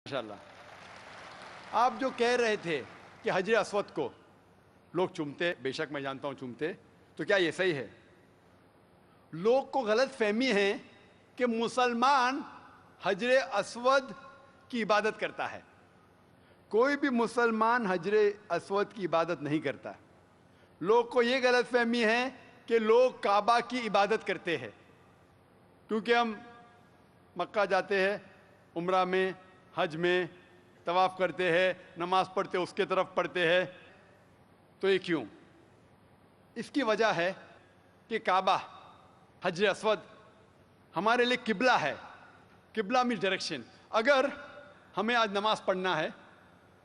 माशाल्लाह। आप जो कह रहे थे कि हजर अस्वद को लोग चूमते, बेशक मैं जानता हूं चूमते, तो क्या ये सही है? लोग को गलत फहमी है कि मुसलमान हजर अस्वद की इबादत करता है। कोई भी मुसलमान हजर अस्वद की इबादत नहीं करता। लोग को ये गलत फहमी है कि लोग काबा की इबादत करते हैं, क्योंकि हम मक्का जाते हैं, उम्रा में, हज में तवाफ़ करते हैं, नमाज पढ़ते उसके तरफ पढ़ते हैं। तो ये क्यों? इसकी वजह है कि काबा, हजर अस्वद हमारे लिए किबला है। किबला मीन्स डायरेक्शन। अगर हमें आज नमाज पढ़ना है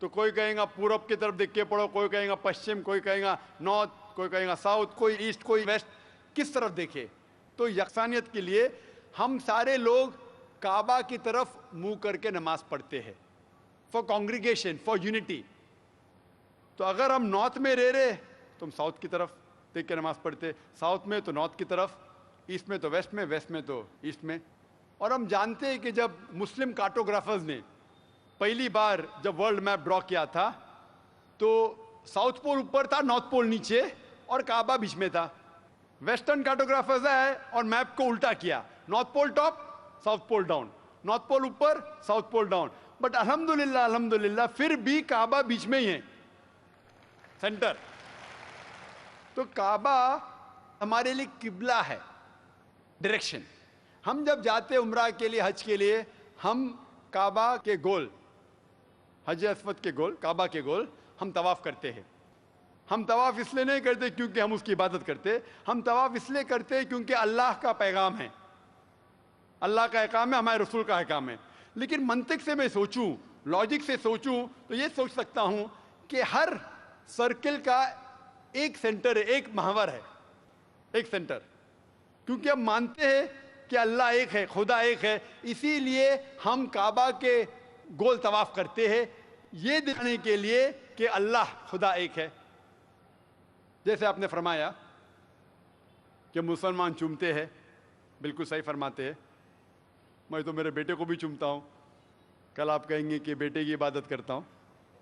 तो कोई कहेगा पूरब की तरफ देख के पढ़ो, कोई कहेगा पश्चिम, कोई कहेगा नॉर्थ, कोई कहेगा साउथ, कोई ईस्ट, कोई वेस्ट, किस तरफ देखे? तो यकसानियत के लिए हम सारे लोग काबा की तरफ मुंह करके नमाज पढ़ते हैं, फॉर कॉन्ग्रीगेशन, फॉर यूनिटी। तो अगर हम नॉर्थ में रह रहे तो हम साउथ की तरफ देख के नमाज पढ़ते, साउथ में तो नॉर्थ की तरफ, ईस्ट में तो वेस्ट में, वेस्ट में तो ईस्ट में। और हम जानते हैं कि जब मुस्लिम कार्टोग्राफर्स ने पहली बार जब वर्ल्ड मैप ड्रॉ किया था तो साउथ पोल ऊपर था, नॉर्थ पोल नीचे और काबा बीच में था। वेस्टर्न कार्टोग्राफर्स आए और मैप को उल्टा किया, north pole top, south pole down, north pole ऊपर, साउथ पोल डाउन। बट अल्हम्दुलिल्लाह अल्हम्दुलिल्लाह फिर भी काबा बीच में ही है, सेंटर। तो काबा हमारे लिए किबला है, डायरेक्शन। हम जब जाते उम्रा के लिए, हज के लिए, हम काबा के गोल, हज अस्वद के गोल, काबा के गोल हम तवाफ़ करते हैं। हम तवाफ़ इसलिए नहीं करते क्योंकि हम उसकी इबादत करते, हम तवाफ़ इसलिए करते हैं क्योंकि अल्लाह का पैगाम है, अल्लाह का अहकाम है, हमारे रसूल का अहकाम है। लेकिन मंतिक से मैं सोचूं, लॉजिक से सोचूं तो ये सोच सकता हूं कि हर सर्किल का एक सेंटर है, एक महवर है, एक सेंटर। क्योंकि हम मानते हैं कि अल्लाह एक है, खुदा एक है, इसीलिए हम काबा के गोल तवाफ करते हैं, ये दिखाने के लिए कि अल्लाह खुदा एक है। जैसे आपने फरमाया कि मुसलमान चूमते हैं, बिल्कुल सही फरमाते हैं। मैं तो मेरे बेटे को भी चूमता हूँ। कल आप कहेंगे कि बेटे की इबादत करता हूँ,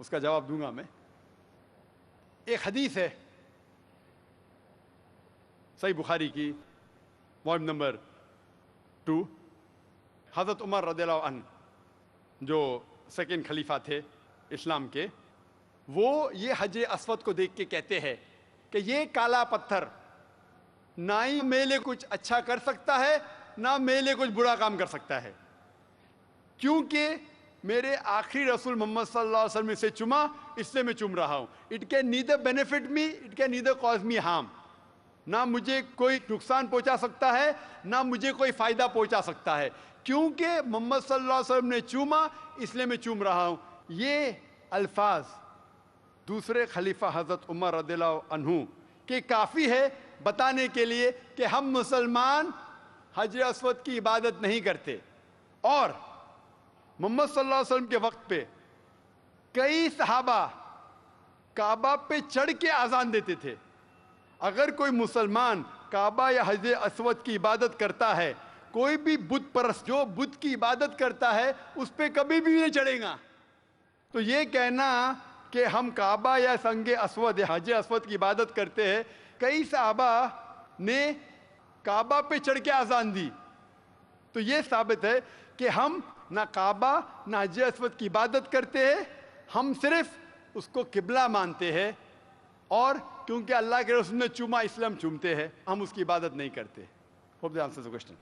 उसका जवाब दूंगा मैं। एक हदीस है सही बुखारी की, वॉल्यूम नंबर 2, हज़रत उमर रज़ियल्लाहु अन्हु जो सेकंड खलीफा थे इस्लाम के, वो ये हजर अस्वद को देख के कहते हैं कि ये काला पत्थर ना ही मेरे लिए कुछ अच्छा कर सकता है, ना मेरे लिए कुछ बुरा काम कर सकता है, क्योंकि मेरे आखिरी रसूल मोहम्मद सल्लल्लाहु अलैहि वसल्लम से चुमा, इसलिए मैं चुम रहा हूँ। It can neither benefit me, it can neither cause me harm. ना मुझे कोई नुकसान पहुंचा सकता है, ना मुझे कोई फायदा पहुंचा सकता है, क्योंकि मोहम्मद सल्लल्लाहु अलैहि वसल्लम ने चूमा, इसलिए मैं चूम रहा हूं। ये अल्फाज दूसरे खलीफा हजरत उमर रज़ियल्लाहु अन्हु के काफ़ी है बताने के लिए कि हम मुसलमान हजर अस्वद की इबादत नहीं करते। और मोहम्मद सल्लल्लाहु अलैहि वसल्लम के वक्त पे कई सहाबा काबा पे चढ़ के आज़ान देते थे। अगर कोई मुसलमान काबा या हजर अस्वद की इबादत करता है, कोई भी बुत परस्त जो बुत की इबादत करता है उस पर कभी भी नहीं चढ़ेगा। तो ये कहना कि हम काबा या संगे अस्वद या हजर अस्वद की इबादत करते हैं, कई सहाबा ने काबा पे चढ़ के आज़ान दी, तो ये साबित है कि हम ना काबा ना हजर अस्वद की इबादत करते हैं, हम सिर्फ उसको किबला मानते हैं। और क्योंकि अल्लाह के रसूल ने चूमा इसलिए हम चूमते हैं, हम उसकी इबादत नहीं करते। Hope that answers the question.